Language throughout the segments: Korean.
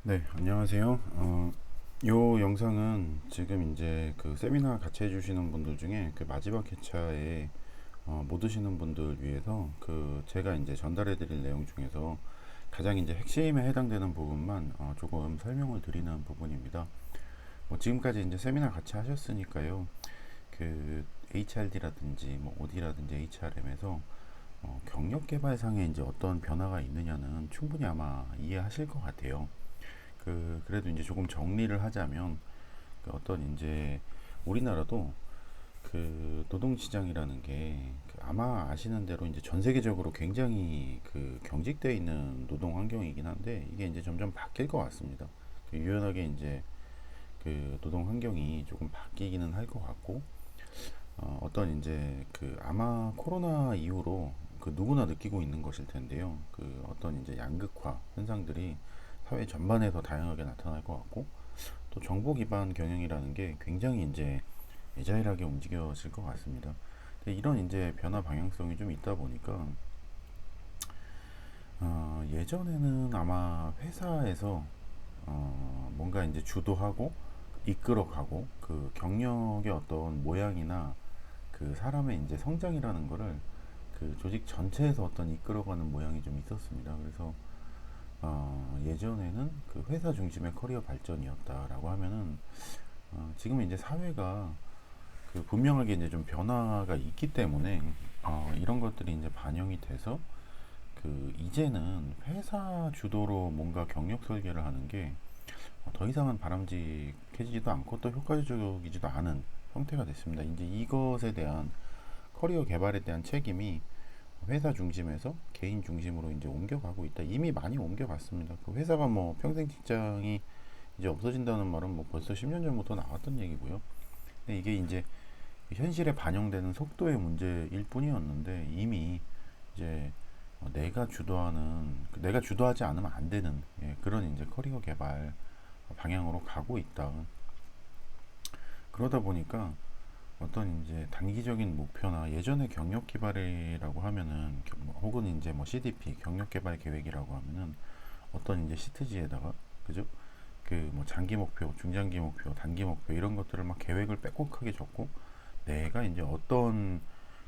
네, 안녕하세요. 요 영상은 지금 이제 그 세미나 같이 해주시는 분들 중에 그 마지막 회차에 못 오시는 분들 위해서 그 제가 이제 전달해드릴 내용 중에서 가장 이제 핵심에 해당되는 부분만 조금 설명을 드리는 부분입니다. 뭐 지금까지 이제 세미나 같이 하셨으니까요. 그 HRD라든지 뭐 OD라든지 HRM에서 경력 개발상에 이제 어떤 변화가 있느냐는 충분히 아마 이해하실 것 같아요. 그래도 이제 조금 정리를 하자면 그 어떤 이제 우리나라도 그 노동시장이라는 게그 아마 아시는 대로 이제 전 세계적으로 굉장히 그 경직되어 있는 노동 환경이긴 한데 이게 이제 점점 바뀔 것 같습니다. 유연하게 이제 그 노동 환경이 조금 바뀌기는 할 것 같고 어떤 이제 그 아마 코로나 이후로 그 누구나 느끼고 있는 것일 텐데요. 그 어떤 이제 양극화 현상들이 사회 전반에서 다양하게 나타날 것 같고 또 정보 기반 경영이라는 게 굉장히 이제 애자일하게 움직여질 것 같습니다. 이런 이제 변화 방향성이 좀 있다 보니까 예전에는 아마 회사에서 뭔가 이제 주도하고 이끌어가고 그 경력의 어떤 모양이나 그 사람의 이제 성장이라는 거를 그 조직 전체에서 어떤 이끌어가는 모양이 좀 있었습니다. 그래서 예전에는 그 회사 중심의 커리어 발전이었다라고 하면은 지금 이제 사회가 그 분명하게 이제 좀 변화가 있기 때문에 이런 것들이 이제 반영이 돼서 그 이제는 회사 주도로 뭔가 경력 설계를 하는 게 더 이상은 바람직해지지도 않고 또 효과적이지도 않은 형태가 됐습니다. 이제 이것에 대한 커리어 개발에 대한 책임이 회사 중심에서 개인 중심으로 이제 옮겨가고 있다. 이미 많이 옮겨갔습니다. 그 회사가 뭐 평생 직장이 이제 없어진다는 말은 뭐 벌써 10년 전부터 나왔던 얘기고요. 근데 이게 이제 현실에 반영되는 속도의 문제일 뿐이었는데 이미 이제 내가 주도하지 않으면 안 되는 그런 이제 커리어 개발 방향으로 가고 있다. 그러다 보니까 어떤 이제 단기적인 목표나 예전에 경력 개발이라고 하면은 혹은 이제 뭐 CDP 경력 개발 계획이라고 하면은 어떤 이제 시트지에다가 그죠? 그 뭐 장기 목표, 중장기 목표, 단기 목표 이런 것들을 막 계획을 빼곡하게 적고 내가 이제 어떤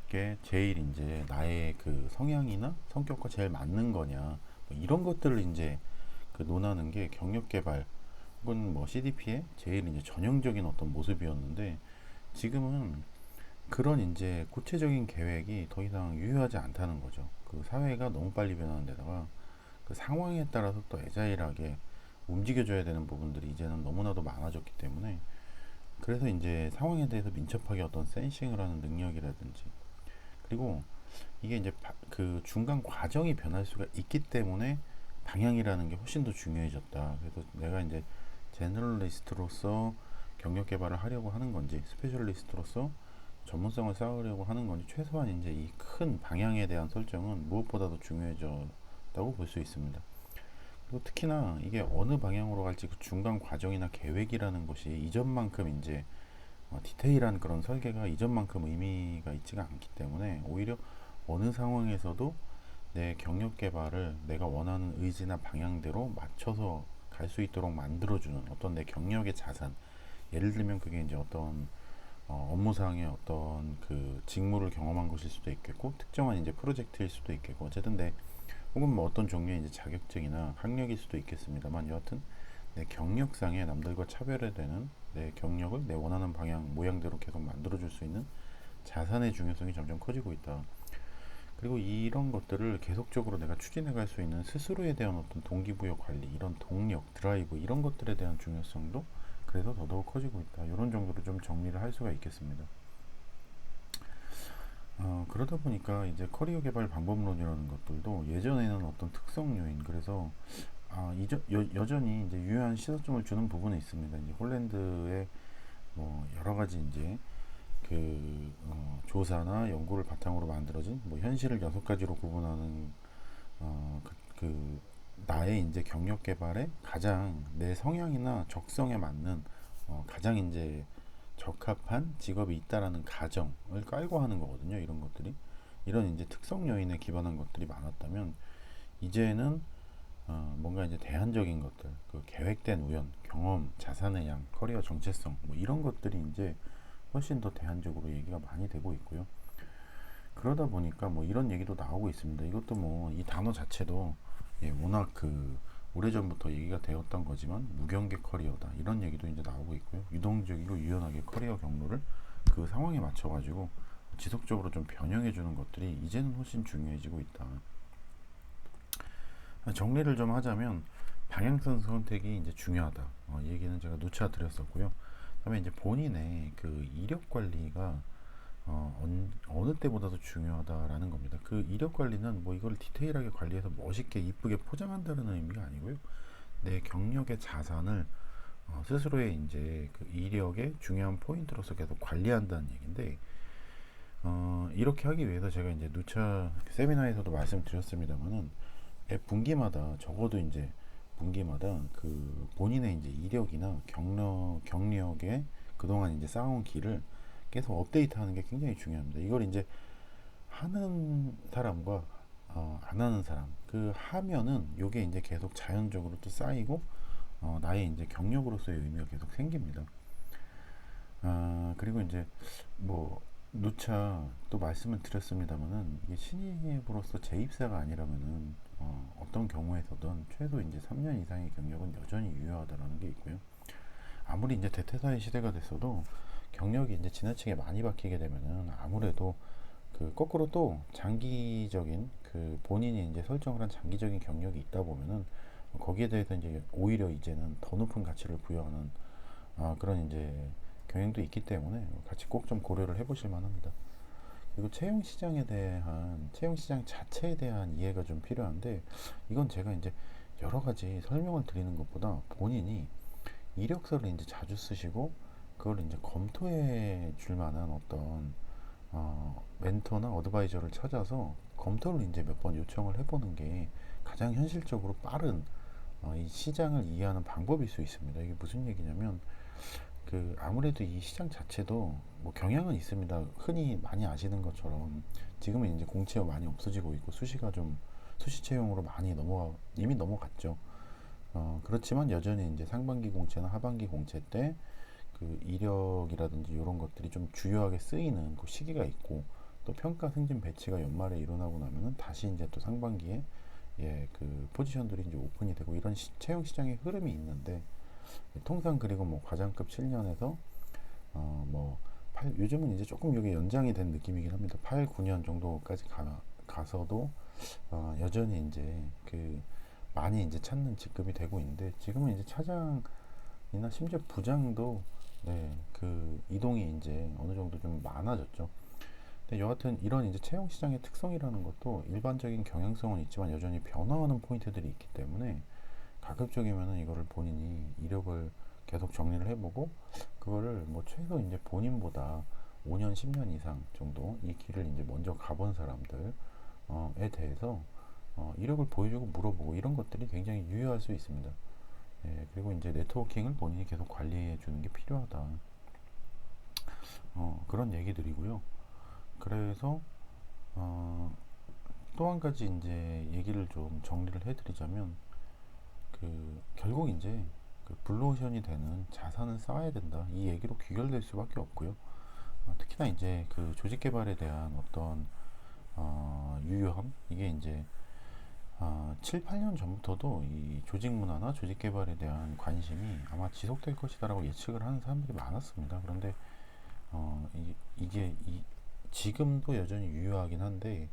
게 제일 이제 나의 그 성향이나 성격과 제일 맞는 거냐 뭐 이런 것들을 이제 그 논하는 게 경력 개발 혹은 뭐 CDP의 제일 이제 전형적인 어떤 모습이었는데 지금은 그런 이제 구체적인 계획이 더 이상 유효하지 않다는 거죠. 그 사회가 너무 빨리 변하는 데다가 그 상황에 따라서 또 애자일하게 움직여줘야 되는 부분들이 이제는 너무나도 많아졌기 때문에 그래서 이제 상황에 대해서 민첩하게 어떤 센싱을 하는 능력이라든지 그리고 이게 이제 그 중간 과정이 변할 수가 있기 때문에 방향이라는 게 훨씬 더 중요해졌다. 그래서 내가 이제 제너럴리스트로서 경력 개발을 하려고 하는 건지 스페셜리스트로서 전문성을 쌓으려고 하는 건지 최소한 이제 이 큰 방향에 대한 설정은 무엇보다도 중요해졌다고 볼 수 있습니다. 그리고 특히나 이게 어느 방향으로 갈지 그 중간 과정이나 계획이라는 것이 이전만큼 이제 디테일한 그런 설계가 이전만큼 의미가 있지가 않기 때문에 오히려 어느 상황에서도 내 경력 개발을 내가 원하는 의지나 방향대로 맞춰서 갈 수 있도록 만들어주는 어떤 내 경력의 자산 예를 들면 그게 이제 어떤 업무상의 어떤 그 직무를 경험한 것일 수도 있겠고 특정한 이제 프로젝트일 수도 있겠고 어쨌든 내 혹은 뭐 어떤 종류의 이제 자격증이나 학력일 수도 있겠습니다만 여하튼 내 경력상에 남들과 차별화되는 내 경력을 내 원하는 방향 모양대로 계속 만들어줄 수 있는 자산의 중요성이 점점 커지고 있다. 그리고 이런 것들을 계속적으로 내가 추진해 갈 수 있는 스스로에 대한 어떤 동기부여 관리, 이런 동력, 드라이브 이런 것들에 대한 중요성도 그래서 더더욱 커지고 있다. 이런 정도로 좀 정리를 할 수가 있겠습니다. 그러다 보니까 이제 커리어 개발 방법론이라는 것들도 예전에는 어떤 특성 요인, 그래서 여전히 이제 유효한 시사점을 주는 부분이 있습니다. 이제 홀랜드의 뭐 여러 가지 이제 그 조사나 연구를 바탕으로 만들어진 뭐 현실을 여섯 가지로 구분하는 어, 그, 그 나의 이제 경력 개발에 가장 내 성향이나 적성에 맞는 가장 이제 적합한 직업이 있다라는 가정을 깔고 하는 거거든요. 이런 것들이 이런 이제 특성 요인에 기반한 것들이 많았다면 이제는 뭔가 이제 대안적인 것들, 그 계획된 우연, 경험, 자산의 양, 커리어 정체성, 뭐 이런 것들이 이제 훨씬 더 대안적으로 얘기가 많이 되고 있고요. 그러다 보니까 뭐 이런 얘기도 나오고 있습니다. 이것도 뭐 이 단어 자체도 워낙 그 오래전부터 얘기가 되었던 거지만 무경계 커리어다 이런 얘기도 이제 나오고 있고요. 유동적이고 유연하게 커리어 경로를 그 상황에 맞춰가지고 지속적으로 좀 변형해 주는 것들이 이제는 훨씬 중요해지고 있다. 정리를 좀 하자면 방향성 선택이 이제 중요하다. 얘기는 제가 누차 드렸었고요. 그다음에 이제 본인의 그 이력 관리가 어느 때보다도 중요하다라는 겁니다. 그 이력 관리는 뭐 이걸 디테일하게 관리해서 멋있게 이쁘게 포장한다는 의미가 아니고요. 내 경력의 자산을 스스로의 이제 그 이력의 중요한 포인트로서 계속 관리한다는 얘기인데, 이렇게 하기 위해서 제가 이제 누차 세미나에서도 말씀드렸습니다만은 분기마다 적어도 이제 분기마다 그 본인의 이제 이력이나 경력에 그동안 이제 쌓아온 길을 계속 업데이트하는 게 굉장히 중요합니다. 이걸 이제 하는 사람과 안 하는 사람 그 하면은 요게 이제 계속 자연적으로 또 쌓이고 나의 이제 경력으로서의 의미가 계속 생깁니다. 그리고 이제 뭐 누차 또 말씀을 드렸습니다만은 이게 신입으로서 재입사가 아니라면은 어떤 경우에서든 최소 이제 3년 이상의 경력은 여전히 유효하다라는 게 있고요. 아무리 이제 대퇴사의 시대가 됐어도 경력이 이제 지나치게 많이 바뀌게 되면은 아무래도 그 거꾸로 또 장기적인 그 본인이 이제 설정을 한 장기적인 경력이 있다 보면은 거기에 대해서 이제 오히려 이제는 더 높은 가치를 부여하는 그런 이제 경향도 있기 때문에 같이 꼭 좀 고려를 해보실 만합니다. 그리고 채용 시장 자체에 대한 이해가 좀 필요한데 이건 제가 이제 여러 가지 설명을 드리는 것보다 본인이 이력서를 이제 자주 쓰시고 그걸 이제 검토해 줄 만한 어떤 멘토나 어드바이저를 찾아서 검토를 이제 몇 번 요청을 해보는 게 가장 현실적으로 빠른 이 시장을 이해하는 방법일 수 있습니다. 이게 무슨 얘기냐면 그 아무래도 이 시장 자체도 뭐 경향은 있습니다. 흔히 많이 아시는 것처럼 지금은 이제 공채가 많이 없어지고 있고 수시 채용으로 많이 이미 넘어갔죠. 그렇지만 여전히 이제 상반기 공채나 하반기 공채 때 그 이력이라든지 이런 것들이 좀 주요하게 쓰이는 그 시기가 있고 또 평가 승진 배치가 연말에 일어나고 나면은 다시 이제 또 상반기에 그 포지션들이 이제 오픈이 되고 이런 채용 시장의 흐름이 있는데 통상 그리고 뭐 과장급 7년에서 뭐 요즘은 이제 조금 이게 연장이 된 느낌이긴 합니다. 8, 9년 정도까지 가서도 여전히 이제 그 많이 이제 찾는 직급이 되고 있는데 지금은 이제 차장이나 심지어 부장도 그 이동이 이제 어느 정도 좀 많아졌죠. 근데 여하튼 이런 이제 채용 시장의 특성이라는 것도 일반적인 경향성은 있지만 여전히 변화하는 포인트들이 있기 때문에 가급적이면은 이거를 본인이 이력을 계속 정리를 해보고 그거를 뭐 최소 이제 본인보다 5년, 10년 이상 정도 이 길을 이제 먼저 가본 사람들에 대해서 이력을 보여주고 물어보고 이런 것들이 굉장히 유효할 수 있습니다. 그리고 이제 네트워킹을 본인이 계속 관리해 주는 게 필요하다. 그런 얘기들이고요. 그래서 또 한 가지 이제 얘기를 좀 정리를 해드리자면 그 결국 이제 그 블루오션이 되는 자산을 쌓아야 된다. 이 얘기로 귀결될 수밖에 없고요. 특히나 이제 그 조직 개발에 대한 어떤 유효함 이게 이제 7, 8년 전부터도 이 조직 문화나 조직 개발에 대한 관심이 아마 지속될 것이다라고 예측을 하는 사람들이 많았습니다. 그런데 이게 지금도 여전히 유효하긴 한데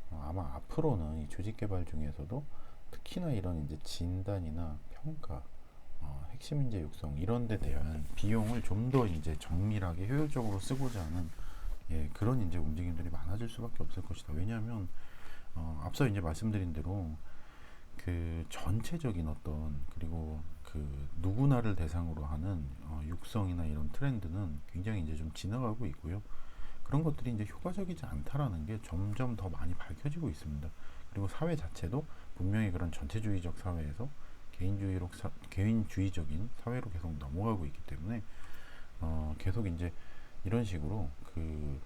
아마 앞으로는 이 조직 개발 중에서도 특히나 이런 이제 진단이나 평가, 핵심 인재 육성 이런 데 대한 비용을 좀 더 이제 정밀하게 효율적으로 쓰고자 하는 그런 이제 움직임들이 많아질 수밖에 없을 것이다. 왜냐하면 앞서 이제 말씀드린 대로 그 전체적인 어떤 그리고 그 누구나를 대상으로 하는 육성이나 이런 트렌드는 굉장히 이제 좀 지나가고 있고요. 그런 것들이 이제 효과적이지 않다라는 게 점점 더 많이 밝혀지고 있습니다. 그리고 사회 자체도 분명히 그런 전체주의적 사회에서 개인주의적인 사회로 계속 넘어가고 있기 때문에 계속 이제 이런 식으로 그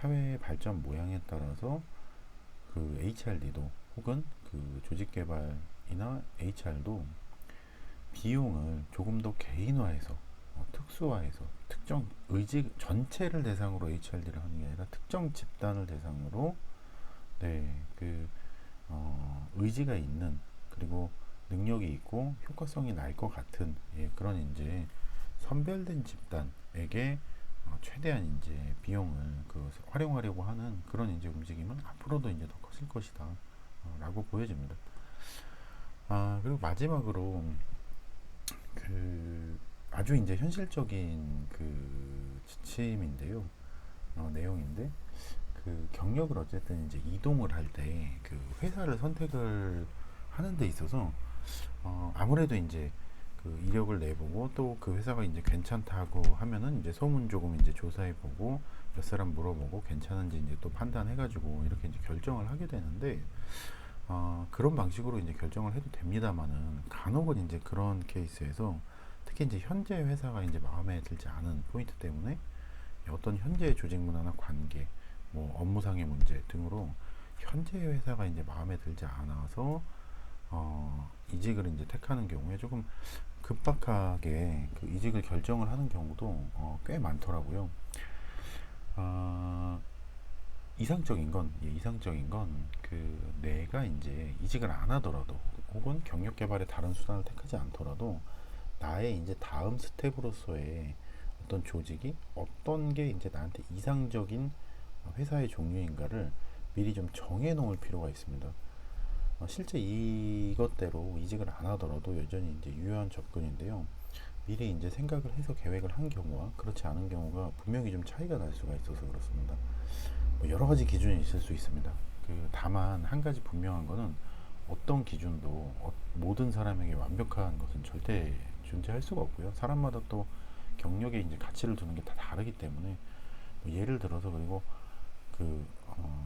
사회의 발전 모양에 따라서 그 HRD도 혹은 그 조직 개발의 H이나 HR도 비용을 조금 더 개인화해서 특수화해서 특정 의지 전체를 대상으로 HRD를 하는 게 아니라 특정 집단을 대상으로 의지가 있는 그리고 능력이 있고 효과성이 날 것 같은 그런 이제 선별된 집단에게 최대한 이제 비용을 활용하려고 하는 그런 이제 움직임은 앞으로도 이제 더 커질 것이다 라고 보여집니다. 그리고 마지막으로 아주 이제 현실적인 지침인데요. 내용인데 경력을 어쨌든 이제 이동을 할 때 회사를 선택을 하는 데 있어서 아무래도 이제 이력을 내보고 또 그 회사가 이제 괜찮다고 하면은 이제 소문 조금 이제 조사해보고 몇 사람 물어보고 괜찮은지 이제 또 판단해가지고 이렇게 이제 결정을 하게 되는데 그런 방식으로 이제 결정을 해도 됩니다만은 간혹은 이제 그런 케이스에서 특히 이제 현재 회사가 이제 마음에 들지 않은 포인트 때문에 어떤 현재 조직 문화나 관계, 뭐 업무상의 문제 등으로 현재 회사가 이제 마음에 들지 않아서 이직을 이제 택하는 경우에 조금 급박하게 이직을 결정을 하는 경우도 꽤 많더라고요. 어, 이상적인 건 내가 이제 이직을 안 하더라도 혹은 경력 개발의 다른 수단을 택하지 않더라도 나의 이제 다음 스텝으로서의 어떤 조직이 어떤 게 이제 나한테 이상적인 회사의 종류인가를 미리 좀 정해 놓을 필요가 있습니다. 실제 이것대로 이직을 안 하더라도 여전히 이제 유효한 접근인데요. 미리 이제 생각을 해서 계획을 한 경우와 그렇지 않은 경우가 분명히 좀 차이가 날 수가 있어서 그렇습니다. 뭐 여러 가지 기준이 있을 수 있습니다. 다만 한 가지 분명한 거는 어떤 기준도 모든 사람에게 완벽한 것은 절대 존재할 수가 없고요. 사람마다 또 경력에 이제 가치를 두는 게 다 다르기 때문에 뭐 예를 들어서 그리고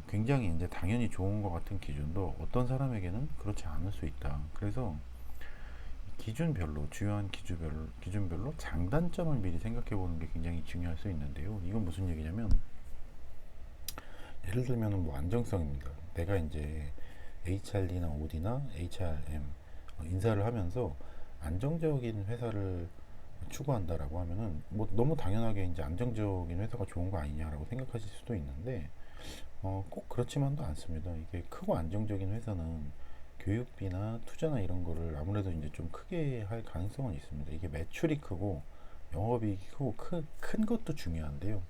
굉장히 이제 당연히 좋은 것 같은 기준도 어떤 사람에게는 그렇지 않을 수 있다. 그래서 기준별로 주요한 기준별로 장단점을 미리 생각해 보는 게 굉장히 중요할 수 있는데요. 이건 무슨 얘기냐면 예를 들면 뭐 안정성입니다. 내가 이제 HRD나 OD나 HRM 인사를 하면서 안정적인 회사를 추구한다라고 하면은 뭐 너무 당연하게 이제 안정적인 회사가 좋은 거 아니냐라고 생각하실 수도 있는데 꼭 그렇지만도 않습니다. 이게 크고 안정적인 회사는 교육비나 투자나 이런 거를 아무래도 이제 좀 크게 할 가능성은 있습니다. 이게 매출이 크고 영업이익이 크고 큰 것도 중요한데요.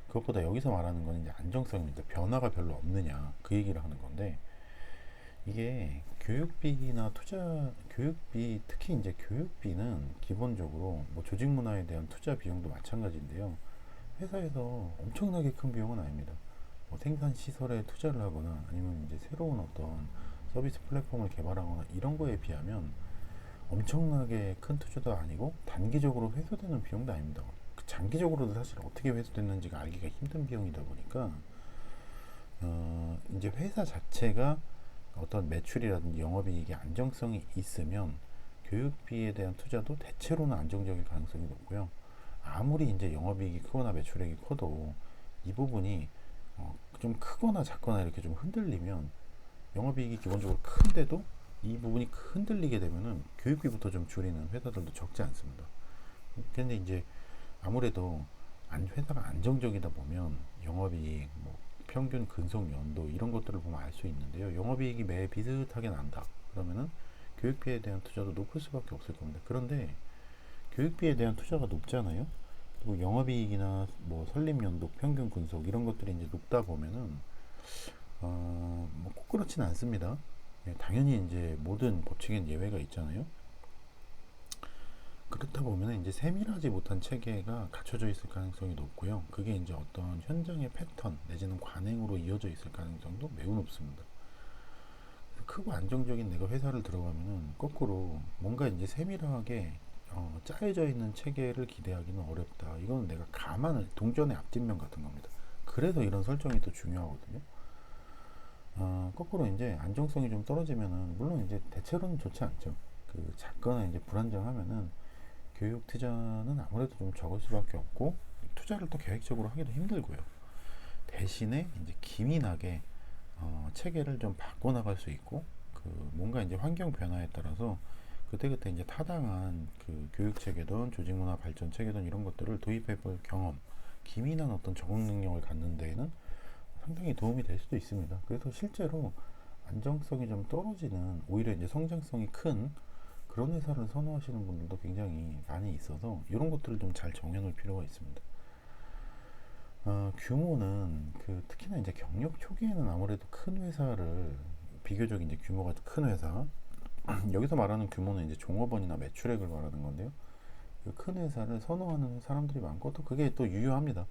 그것보다 여기서 말하는 건 이제 안정성입니다. 변화가 별로 없느냐 그 얘기를 하는 건데 이게 교육비나 교육비 특히 이제 교육비는 기본적으로 뭐 조직 문화에 대한 투자 비용도 마찬가지인데요. 회사에서 엄청나게 큰 비용은 아닙니다. 뭐 생산 시설에 투자를 하거나 아니면 이제 새로운 어떤 서비스 플랫폼을 개발하거나 이런 거에 비하면 엄청나게 큰 투자도 아니고 단기적으로 회수되는 비용도 아닙니다. 장기적으로도 사실 어떻게 회수됐는지가 알기가 힘든 비용이다 보니까 이제 회사 자체가 어떤 매출이라든지 영업이익의 안정성이 있으면 교육비에 대한 투자도 대체로는 안정적일 가능성이 높고요. 아무리 이제 영업이익이 크거나 매출액이 커도 이 부분이 좀 크거나 작거나 이렇게 좀 흔들리면 영업이익이 기본적으로 큰데도 이 부분이 흔들리게 되면은 교육비부터 좀 줄이는 회사들도 적지 않습니다. 근데 이제 아무래도 회사가 안정적이다 보면 영업이익, 뭐 평균 근속 연도 이런 것들을 보면 알 수 있는데요. 영업이익이 매 비슷하게 난다. 그러면은 교육비에 대한 투자도 높을 수밖에 없을 겁니다. 그런데 교육비에 대한 투자가 높잖아요. 그리고 영업이익이나 뭐 설립연도, 평균 근속 이런 것들이 이제 높다 보면은 뭐꼭 그렇진 않습니다. 당연히 이제 모든 법칙엔 예외가 있잖아요. 그렇다 보면 이제 세밀하지 못한 체계가 갖춰져 있을 가능성이 높고요. 그게 이제 어떤 현장의 패턴 내지는 관행으로 이어져 있을 가능성도 매우 높습니다. 크고 안정적인 내가 회사를 들어가면은 거꾸로 뭔가 이제 세밀하게 짜여져 있는 체계를 기대하기는 어렵다. 이건 내가 동전의 앞뒷면 같은 겁니다. 그래서 이런 설정이 또 중요하거든요. 거꾸로 이제 안정성이 좀 떨어지면은 물론 이제 대체로는 좋지 않죠. 작거나 이제 불안정하면은 교육 투자는 아무래도 좀 적을 수밖에 없고 투자를 또 계획적으로 하기도 힘들고요. 대신에 이제 기민하게 체계를 좀 바꿔나갈 수 있고 그 뭔가 이제 환경 변화에 따라서 그때그때 이제 타당한 그 교육 체계든 조직 문화 발전 체계든 이런 것들을 도입해 볼 경험, 기민한 어떤 적응 능력을 갖는 데에는 상당히 도움이 될 수도 있습니다. 그래서 실제로 안정성이 좀 떨어지는 오히려 이제 성장성이 큰 그런 회사를 선호하시는 분들도 굉장히 많이 있어서 이런 것들을 좀 잘 정해놓을 필요가 있습니다. 규모는 그 특히나 이제 경력 초기에는 아무래도 큰 회사를 비교적 이제 규모가 큰 회사 여기서 말하는 규모는 이제 종업원이나 매출액을 말하는 건데요. 그 큰 회사를 선호하는 사람들이 많고 또 그게 또 유효합니다.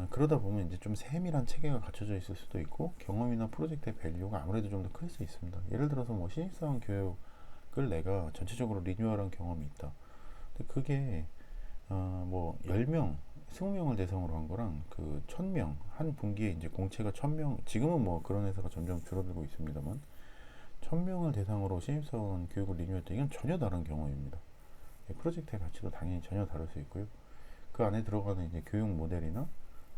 그러다 보면 이제 좀 세밀한 체계가 갖춰져 있을 수도 있고 경험이나 프로젝트의 밸류가 아무래도 좀 더 클 수 있습니다. 예를 들어서 뭐 신입사원 교육을 내가 전체적으로 리뉴얼한 경험이 있다. 근데 그게 뭐 10명, 20명을 대상으로 한 거랑 그 1000명, 한 분기에 이제 공채가 1000명, 지금은 뭐 그런 회사가 점점 줄어들고 있습니다만 1000명을 대상으로 신입사원 교육을 리뉴얼했다. 이건 전혀 다른 경험입니다. 프로젝트의 가치도 당연히 전혀 다를 수 있고요. 그 안에 들어가는 이제 교육 모델이나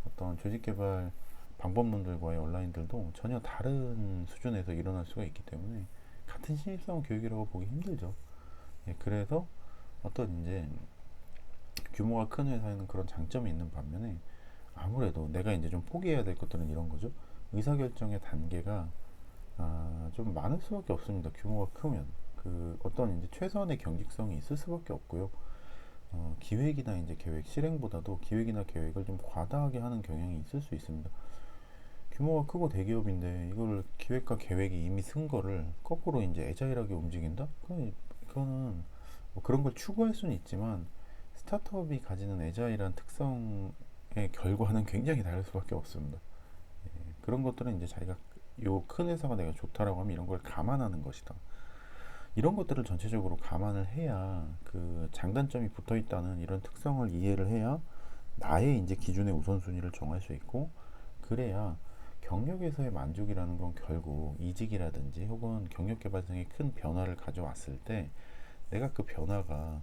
어떤 조직 개발 방법론들과의 온라인들도 전혀 다른 수준에서 일어날 수가 있기 때문에 같은 신입사원 교육이라고 보기 힘들죠. 그래서 어떤 이제 규모가 큰 회사에는 그런 장점이 있는 반면에 아무래도 내가 이제 좀 포기해야 될 것들은 이런 거죠. 의사결정의 단계가 좀 많을 수밖에 없습니다. 규모가 크면 그 어떤 이제 최소한의 경직성이 있을 수밖에 없고요. 기획이나 이제 계획 실행보다도 기획이나 계획을 좀 과다하게 하는 경향이 있을 수 있습니다. 규모가 크고 대기업인데 이걸 기획과 계획이 이미 쓴 거를 거꾸로 이제 애자일하게 움직인다? 그거는 뭐 그런 걸 추구할 수는 있지만 스타트업이 가지는 애자일한 특성의 결과는 굉장히 다를 수밖에 없습니다. 그런 것들은 이제 자기가 요 큰 회사가 내가 좋다라고 하면 이런 걸 감안하는 것이다. 이런 것들을 전체적으로 감안을 해야 그 장단점이 붙어 있다는 이런 특성을 이해를 해야 나의 이제 기준의 우선순위를 정할 수 있고 그래야 경력에서의 만족이라는 건 결국 이직이라든지 혹은 경력 개발상의 큰 변화를 가져왔을 때 내가 그 변화가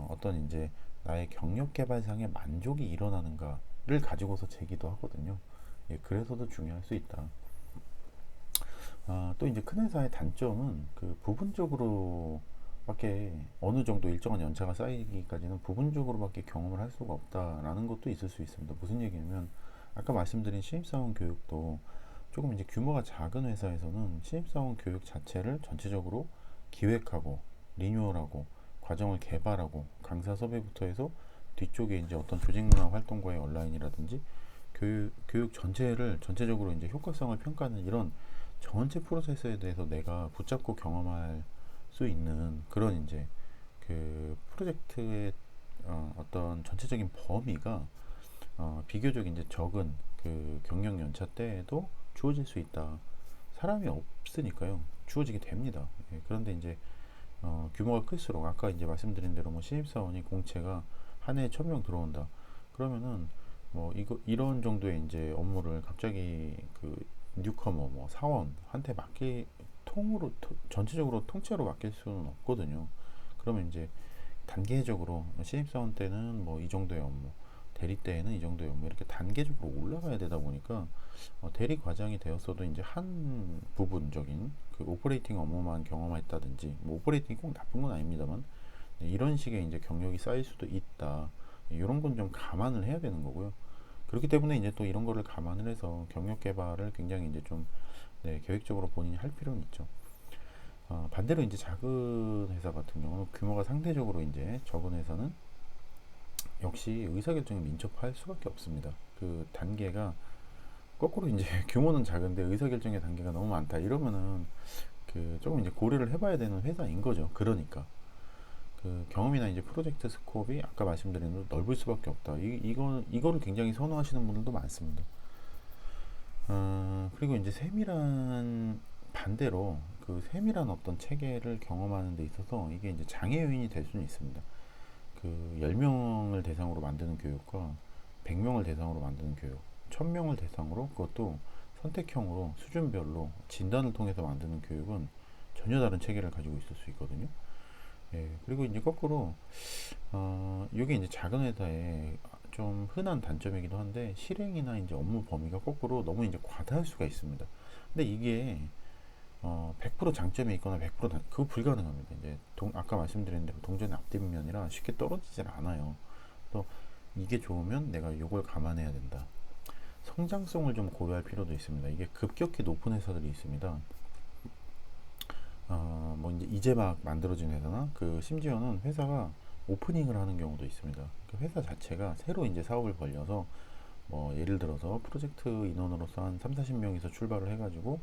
어떤 이제 나의 경력 개발상의 만족이 일어나는가를 가지고서 재기도 하거든요. 그래서도 중요할 수 있다. 또 이제 큰 회사의 단점은 그 부분적으로밖에 어느 정도 일정한 연차가 쌓이기까지는 부분적으로밖에 경험을 할 수가 없다라는 것도 있을 수 있습니다. 무슨 얘기냐면 아까 말씀드린 신입사원 교육도 조금 이제 규모가 작은 회사에서는 신입사원 교육 자체를 전체적으로 기획하고 리뉴얼하고 과정을 개발하고 강사 섭외부터 해서 뒤쪽에 이제 어떤 조직 문화 활동과의 온라인이라든지 교육 전체를 전체적으로 이제 효과성을 평가하는 이런 전체 프로세스에 대해서 내가 붙잡고 경험할 수 있는 그런 이제 그 프로젝트의 어떤 전체적인 범위가 비교적 이제 적은 그 경력 연차 때에도 주어질 수 있다. 사람이 없으니까요. 주어지게 됩니다. 그런데 이제 규모가 클수록 아까 이제 말씀드린 대로 뭐 신입사원이 공채가 한 해에 1000명 들어온다. 그러면은 뭐 이거 이런 정도의 이제 업무를 갑자기 그 뉴커머 뭐 사원한테 맡기 전체적으로 통째로 맡길 수는 없거든요. 그러면 이제 단계적으로 신입사원 때는 뭐 이 정도의 업무, 대리 때에는 이 정도의 업무 이렇게 단계적으로 올라가야 되다 보니까 대리 과장이 되었어도 이제 한 부분적인 그 오퍼레이팅 업무만 경험했다든지 뭐 오퍼레이팅이 꼭 나쁜 건 아닙니다만 이런 식의 이제 경력이 쌓일 수도 있다. 이런 건 좀 감안을 해야 되는 거고요. 그렇기 때문에 이제 또 이런 거를 감안을 해서 경력 개발을 굉장히 이제 좀 계획적으로 본인이 할 필요는 있죠. 반대로 이제 작은 회사 같은 경우는 규모가 상대적으로 이제 적은 회사는 역시 의사결정에 민첩할 수밖에 없습니다. 그 단계가 거꾸로 이제 규모는 작은데 의사결정의 단계가 너무 많다 이러면은 그 조금 이제 고려를 해봐야 되는 회사인 거죠. 그러니까 그 경험이나 이제 프로젝트 스코업이 아까 말씀드린 대로 넓을 수밖에 없다. 이거를 굉장히 선호하시는 분들도 많습니다. 그리고 이제 세밀한 반대로 그 세밀한 어떤 체계를 경험하는 데 있어서 이게 이제 장애 요인이 될 수는 있습니다. 그 10명을 대상으로 만드는 교육과 100명을 대상으로 만드는 교육, 1000명을 대상으로 그것도 선택형으로 수준별로 진단을 통해서 만드는 교육은 전혀 다른 체계를 가지고 있을 수 있거든요. 그리고 이제 거꾸로 이게 이제 작은 회사의 좀 흔한 단점이기도 한데 실행이나 이제 업무 범위가 거꾸로 너무 이제 과다할 수가 있습니다. 근데 이게 100% 장점이 있거나 100% 그거 불가능합니다. 이제 아까 말씀드린 대로 동전의 앞뒷면이라 쉽게 떨어지질 않아요. 또 이게 좋으면 내가 요걸 감안해야 된다. 성장성을 좀 고려할 필요도 있습니다. 이게 급격히 높은 회사들이 있습니다. 뭐 이제 막 만들어진 회사나 그 심지어는 회사가 오프닝을 하는 경우도 있습니다. 그 회사 자체가 새로 이제 사업을 벌려서 뭐 예를 들어서 프로젝트 인원으로서 한 3, 40명에서 출발을 해가지고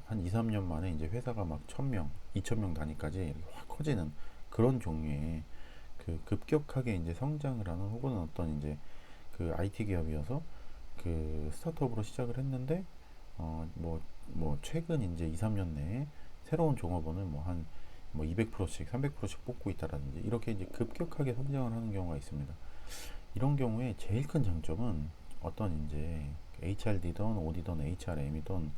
한 2, 3년 만에 이제 회사가 막 1000명, 2000명 단위까지 이렇게 확 커지는 그런 종류의 그 급격하게 이제 성장을 하는 혹은 어떤 이제 그 IT 기업이어서 그 스타트업으로 시작을 했는데 뭐 최근 이제 2, 3년 내에 새로운 종업원을 뭐 한 뭐 200%씩, 300%씩 뽑고 있다라든지 이렇게 이제 급격하게 성장을 하는 경우가 있습니다. 이런 경우에 제일 큰 장점은 어떤 이제 HRD든 OD든 HRM이든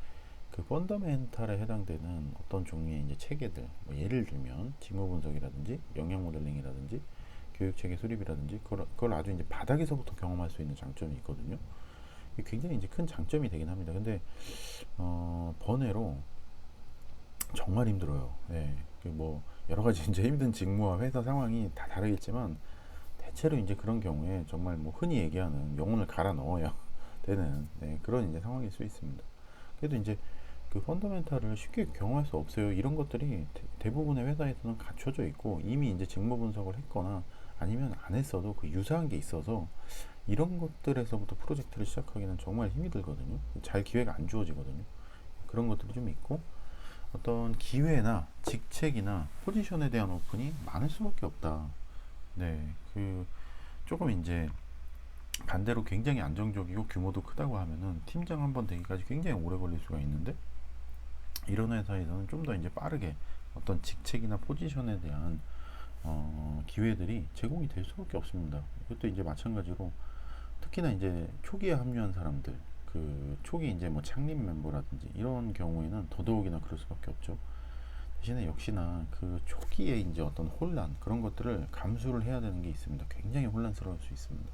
그 펀더멘탈에 해당되는 어떤 종류의 이제 체계들, 뭐 예를 들면 직무 분석이라든지 영역 모델링이라든지 교육 체계 수립이라든지 그걸 아주 이제 바닥에서부터 경험할 수 있는 장점이 있거든요. 이게 굉장히 이제 큰 장점이 되긴 합니다. 근데 번외로 정말 힘들어요. 예. 그뭐 여러 가지 이제 힘든 직무와 회사 상황이 다 다르겠지만 대체로 이제 그런 경우에 정말 뭐 흔히 얘기하는 영혼을 갈아 넣어야 되는 그런 이제 상황일 수 있습니다. 그래도 이제 그 펀더멘탈을 쉽게 경험할 수 없어요. 이런 것들이 대부분의 회사에서는 갖춰져 있고 이미 이제 직무 분석을 했거나 아니면 안 했어도 그 유사한 게 있어서 이런 것들에서부터 프로젝트를 시작하기는 정말 힘이 들거든요. 잘 기회가 안 주어지거든요. 그런 것들이 좀 있고 어떤 기회나 직책이나 포지션에 대한 오픈이 많을 수밖에 없다. 네, 그 조금 이제 반대로 굉장히 안정적이고 규모도 크다고 하면은 팀장 한 번 되기까지 굉장히 오래 걸릴 수가 있는데 이런 회사에서는 좀 더 이제 빠르게 어떤 직책이나 포지션에 대한 기회들이 제공이 될 수밖에 없습니다. 이것도 이제 마찬가지로 특히나 이제 초기에 합류한 사람들, 그 초기 이제 뭐 창립 멤버라든지 이런 경우에는 더더욱이나 그럴 수밖에 없죠. 대신에 역시나 그 초기에 이제 어떤 혼란 그런 것들을 감수를 해야 되는 게 있습니다. 굉장히 혼란스러울 수 있습니다.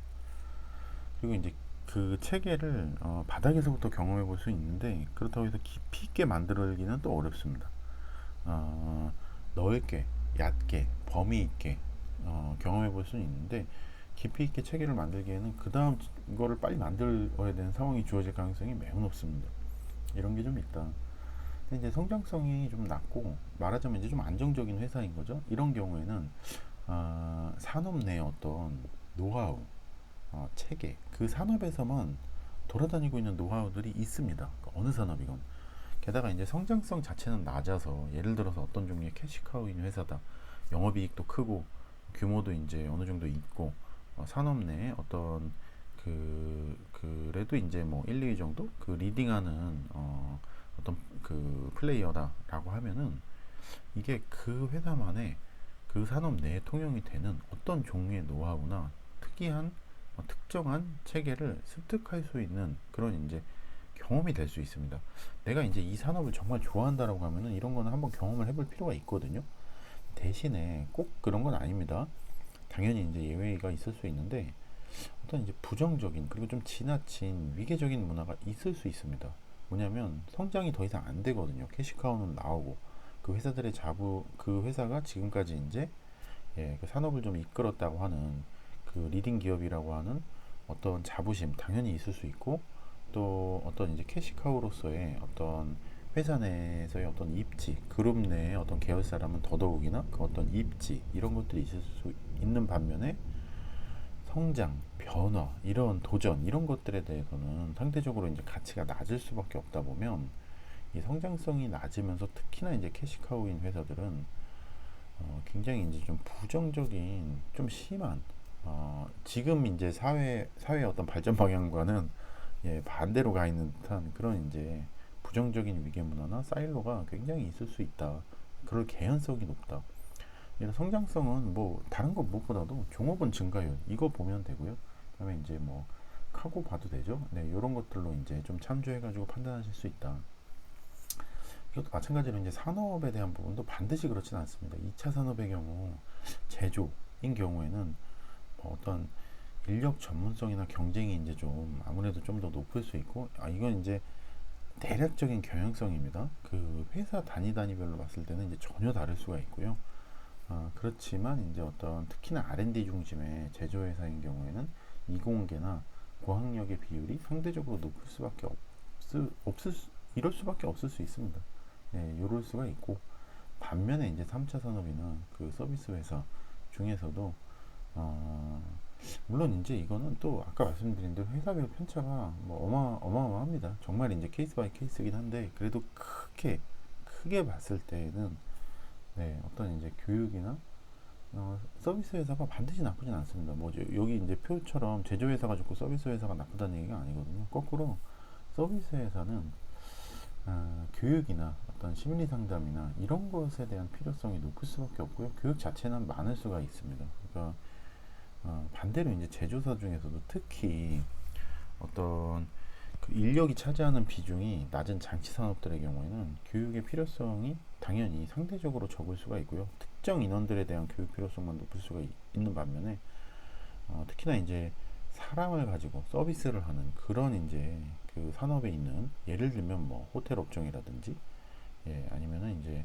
그리고 이제 그 체계를 바닥에서부터 경험해 볼 수 있는데 그렇다고 해서 깊이 있게 만들기는 또 어렵습니다. 어, 넓게, 얕게, 범위 있게 경험해 볼 수는 있는데 깊이 있게 체계를 만들기에는 그 다음 거를 빨리 만들어야 되는 상황이 주어질 가능성이 매우 높습니다. 이런 게 좀 있다. 근데 이제 성장성이 좀 낮고 말하자면 이제 좀 안정적인 회사인 거죠. 이런 경우에는 산업 내 어떤 노하우, 체계, 그 산업에서만 돌아다니고 있는 노하우들이 있습니다. 어느 산업이건. 게다가 이제 성장성 자체는 낮아서 예를 들어서 어떤 종류의 캐시카우인 회사다. 영업이익도 크고 규모도 이제 어느 정도 있고 산업 내에 어떤 그래도 이제 뭐 1, 2위 정도 그 리딩하는 어떤 그 플레이어다라고 하면은 이게 그 회사만의 그 산업 내에 통용이 되는 어떤 종류의 노하우나 특이한 특정한 체계를 습득할 수 있는 그런 이제 경험이 될 수 있습니다. 내가 이제 이 산업을 정말 좋아한다라고 하면은 이런 거는 한번 경험을 해볼 필요가 있거든요. 대신에 꼭 그런 건 아닙니다. 당연히 이제 예외가 있을 수 있는데 어떤 이제 부정적인 그리고 좀 지나친 위계적인 문화가 있을 수 있습니다. 뭐냐면 성장이 더 이상 안 되거든요. 캐시카우는 나오고 그 회사들의 그 회사가 지금까지 이제 그 산업을 좀 이끌었다고 하는 그 리딩 기업이라고 하는 어떤 자부심 당연히 있을 수 있고 또 어떤 이제 캐시카우로서의 어떤 회사 내에서의 어떤 입지, 그룹 내의 어떤 계열사라면 더더욱이나 그 어떤 입지 이런 것들이 있을 수 있는 반면에 성장, 변화, 이런 도전 이런 것들에 대해서는 상대적으로 이제 가치가 낮을 수밖에 없다 보면 이 성장성이 낮으면서 특히나 이제 캐시카우인 회사들은 굉장히 이제 좀 부정적인 좀 심한 지금 이제 사회 어떤 발전 방향과는 반대로 가 있는 듯한 그런 이제 부정적인 위계 문화나 사일로가 굉장히 있을 수 있다. 그럴 개연성이 높다. 이런 성장성은 뭐 다른 것 무엇보다도 종업원 증가율 이거 보면 되고요. 그다음에 이제 뭐 카고 봐도 되죠. 네, 이런 것들로 이제 좀 참조해가지고 판단하실 수 있다. 이것도 마찬가지로 이제 산업에 대한 부분도 반드시 그렇지는 않습니다. 2차 산업의 경우 제조인 경우에는 뭐 어떤 인력 전문성이나 경쟁이 이제 좀 아무래도 좀 더 높을 수 있고 이건 이제 대략적인 경향성입니다. 그 회사 단위별로 봤을 때는 이제 전혀 다를 수가 있고요. 그렇지만 이제 어떤 특히나 R&D 중심의 제조회사인 경우에는 이공계나 고학력의 비율이 상대적으로 높을 수밖에 이럴 수밖에 없을 수 있습니다. 예, 이럴 수가 있고, 반면에 이제 3차 산업이나 그 서비스 회사 중에서도 어, 물론 이제 이거는 또 아까 말씀드린 대로 회사별 편차가 뭐 어마어마합니다. 정말 이제 케이스 바이 케이스긴 한데, 그래도 크게 봤을 때는 네, 어떤 이제 교육이나 서비스 회사가 반드시 나쁘진 않습니다. 뭐 여기 이제 표처럼 제조 회사가 좋고 서비스 회사가 나쁘다는 얘기가 아니거든요. 거꾸로 서비스 회사는 교육이나 어떤 심리 상담이나 이런 것에 대한 필요성이 높을 수밖에 없고요. 교육 자체는 많을 수가 있습니다. 그러니까 반대로 이제 제조사 중에서도 특히 어떤 그 인력이 차지하는 비중이 낮은 장치 산업들의 경우에는 교육의 필요성이 당연히 상대적으로 적을 수가 있고요. 특정 인원들에 대한 교육 필요성만 높을 수가 있는 반면에 특히나 이제 사람을 가지고 서비스를 하는 그런 이제 그 산업에 있는, 예를 들면 뭐 호텔 업종이라든지, 예, 아니면은 이제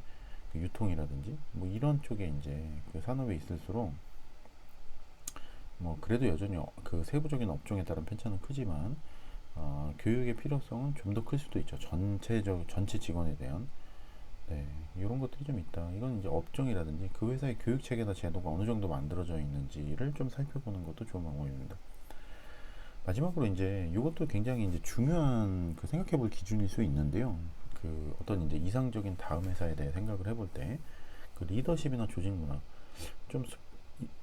그 유통이라든지 뭐 이런 쪽에 이제 그 산업에 있을수록 뭐 그래도 여전히 그 세부적인 업종에 따른 편차는 크지만 교육의 필요성은 좀 더 클 수도 있죠. 전체 직원에 대한, 네, 이런 것들이 좀 있다. 이건 이제 업종이라든지 그 회사의 교육 체계나 제도가 어느 정도 만들어져 있는지를 좀 살펴보는 것도 좋은 방법입니다. 마지막으로 이제 이것도 굉장히 이제 중요한 그 생각해볼 기준일 수 있는데요. 그 어떤 이제 이상적인 다음 회사에 대해 생각을 해볼 때 그 리더십이나 조직 문화, 좀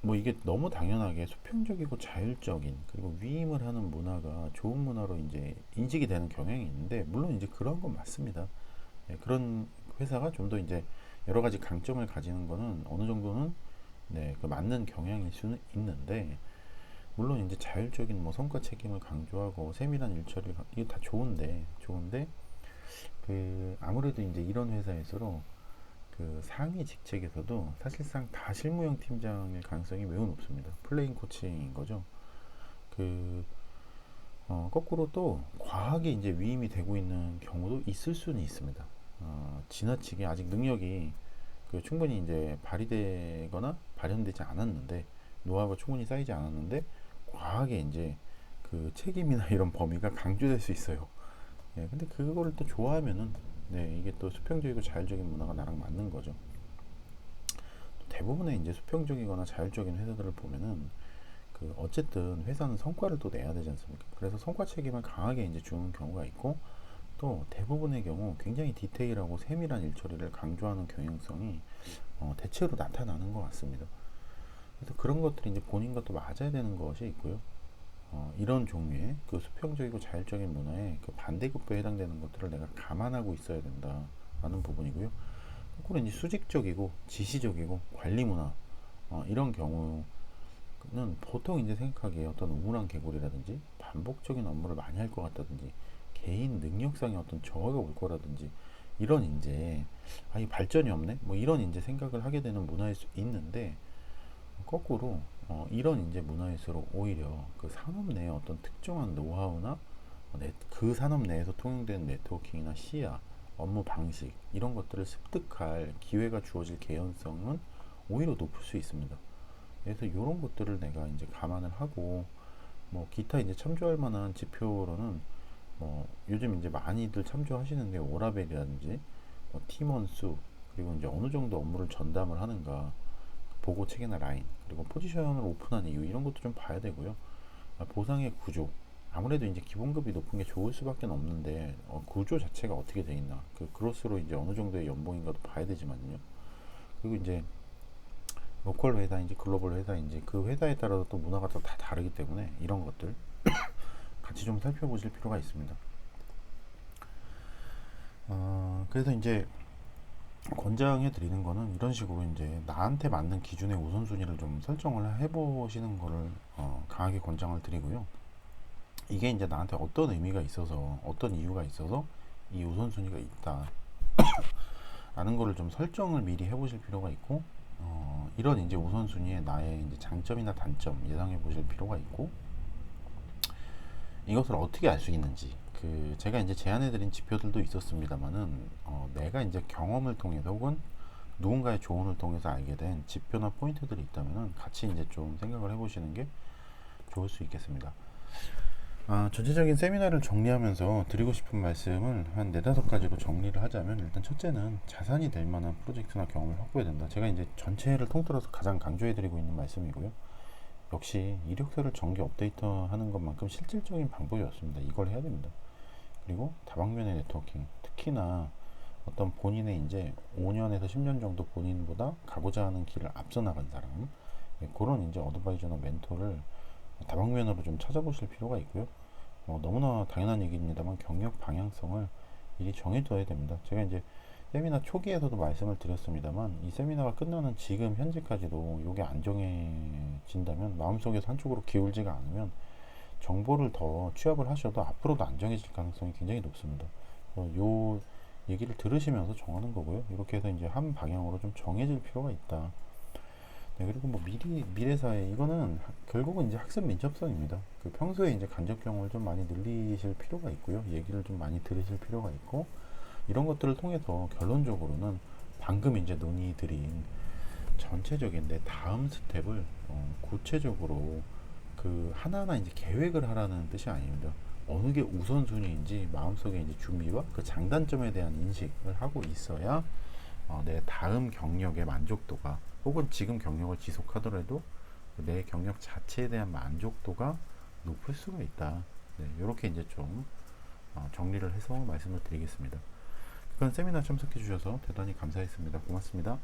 뭐 이게 너무 당연하게 수평적이고 자율적인 그리고 위임을 하는 문화가 좋은 문화로 이제 인식이 되는 경향이 있는데, 물론 이제 그런 건 맞습니다. 예, 그런 회사가 좀 더 이제 여러 가지 강점을 가지는 거는 어느 정도는 네, 그 맞는 경향일 수는 있는데, 물론 이제 자율적인 뭐 성과 책임을 강조하고 세밀한 일처리, 이거 다 좋은데 그 아무래도 이제 이런 회사일수록 그 상위 직책에서도 사실상 다 실무형 팀장일 가능성이 매우 높습니다. 플레인 코칭인 거죠. 그 거꾸로 또 과하게 이제 위임이 되고 있는 경우도 있을 수는 있습니다. 지나치게 아직 능력이 그 충분히 이제 발휘되거나 발현되지 않았는데, 노하우가 충분히 쌓이지 않았는데 과하게 이제 그 책임이나 이런 범위가 강조될 수 있어요. 예, 근데 그거를 또 좋아하면은 네, 이게 또 수평적이고 자율적인 문화가 나랑 맞는 거죠. 대부분의 이제 수평적이거나 자율적인 회사들을 보면은 그 어쨌든 회사는 성과를 또 내야 되지 않습니까? 그래서 성과 책임을 강하게 이제 주는 경우가 있고, 또 대부분의 경우 굉장히 디테일하고 세밀한 일처리를 강조하는 경향성이 대체로 나타나는 것 같습니다. 그래서 그런 것들이 이제 본인과 또 맞아야 되는 것이 있고요. 이런 종류의 그 수평적이고 자율적인 문화에 그 반대급부에 해당되는 것들을 내가 감안하고 있어야 된다라는 부분이고요. 거꾸로 이제 수직적이고 지시적이고 관리 문화, 이런 경우는 보통 이제 생각하기에 어떤 우물안 개골이라든지 반복적인 업무를 많이 할 것 같다든지 개인 능력상의 어떤 저하가 올 거라든지, 이런 이제 이 발전이 없네 뭐 이런 이제 생각을 하게 되는 문화일 수 있는데, 거꾸로 이런 이제 문화일수록 오히려 그 산업 내의 어떤 특정한 노하우나 그 산업 내에서 통용되는 네트워킹이나 시야, 업무 방식 이런 것들을 습득할 기회가 주어질 개연성은 오히려 높을 수 있습니다. 그래서 이런 것들을 내가 이제 감안을 하고, 뭐 기타 이제 참조할 만한 지표로는 뭐 요즘 이제 많이들 참조하시는 게 오라벨이라든지 뭐 팀원 수, 그리고 이제 어느 정도 업무를 전담을 하는가, 보고 체계나 라인, 그리고 포지션을 오픈한 이유, 이런 것도 좀 봐야 되고요. 보상의 구조, 아무래도 이제 기본급이 높은 게 좋을 수밖에 없는데 구조 자체가 어떻게 돼 있나, 그 그로스로 이제 어느 정도의 연봉인가도 봐야 되지만요. 그리고 이제 로컬 회사인지 글로벌 회사인지 그 회사에 따라서 또 문화가 또 다 다르기 때문에 이런 것들 같이 좀 살펴보실 필요가 있습니다. 그래서 이제 권장해 드리는 거는 이런 식으로 이제 나한테 맞는 기준의 우선순위를 좀 설정을 해보시는 거를 강하게 권장을 드리고요. 이게 이제 나한테 어떤 의미가 있어서, 어떤 이유가 있어서 이 우선순위가 있다 라는 거를 좀 설정을 미리 해보실 필요가 있고, 이런 이제 우선순위에 나의 이제 장점이나 단점 예상해 보실 필요가 있고, 이것을 어떻게 알 수 있는지 제가 이제 제안해드린 지표들도 있었습니다만은 내가 이제 경험을 통해서 혹은 누군가의 조언을 통해서 알게 된 지표나 포인트들이 있다면은 같이 이제 좀 생각을 해보시는 게 좋을 수 있겠습니다. 전체적인 세미나를 정리하면서 드리고 싶은 말씀을 한 네다섯 가지로 정리를 하자면, 일단 첫째는 자산이 될 만한 프로젝트나 경험을 확보해야 된다. 제가 이제 전체를 통틀어서 가장 강조해드리고 있는 말씀이고요. 역시 이력서를 정기 업데이트하는 것만큼 실질적인 방법이 없습니다. 이걸 해야 됩니다. 그리고 다방면의 네트워킹, 특히나 어떤 본인의 이제 5년에서 10년 정도 본인보다 가고자 하는 길을 앞서 나간 사람, 그런 이제 어드바이저나 멘토를 다방면으로 좀 찾아보실 필요가 있고요. 너무나 당연한 얘기입니다만 경력 방향성을 미리 정해둬야 됩니다. 제가 이제 세미나 초기에서도 말씀을 드렸습니다만, 이 세미나가 끝나는 지금 현재까지도 이게 안 정해진다면, 마음속에서 한쪽으로 기울지가 않으면 정보를 더 취합을 하셔도 앞으로도 안 정해질 가능성이 굉장히 높습니다. 요 얘기를 들으시면서 정하는 거고요. 이렇게 해서 이제 한 방향으로 좀 정해질 필요가 있다. 네, 그리고 뭐 미래사회, 이거는 결국은 이제 학습 민첩성입니다. 평소에 이제 간접 경험을 좀 많이 늘리실 필요가 있고요. 얘기를 좀 많이 들으실 필요가 있고, 이런 것들을 통해서 결론적으로는 방금 이제 논의드린 전체적인 내 다음 스텝을 구체적으로 하나하나 이제 계획을 하라는 뜻이 아닙니다. 어느 게 우선순위인지 마음속에 이제 준비와 그 장단점에 대한 인식을 하고 있어야 내 다음 경력의 만족도가, 혹은 지금 경력을 지속하더라도 내 경력 자체에 대한 만족도가 높을 수가 있다. 네, 이렇게 이제 좀 정리를 해서 말씀을 드리겠습니다. 그건 세미나 참석해 주셔서 대단히 감사했습니다. 고맙습니다.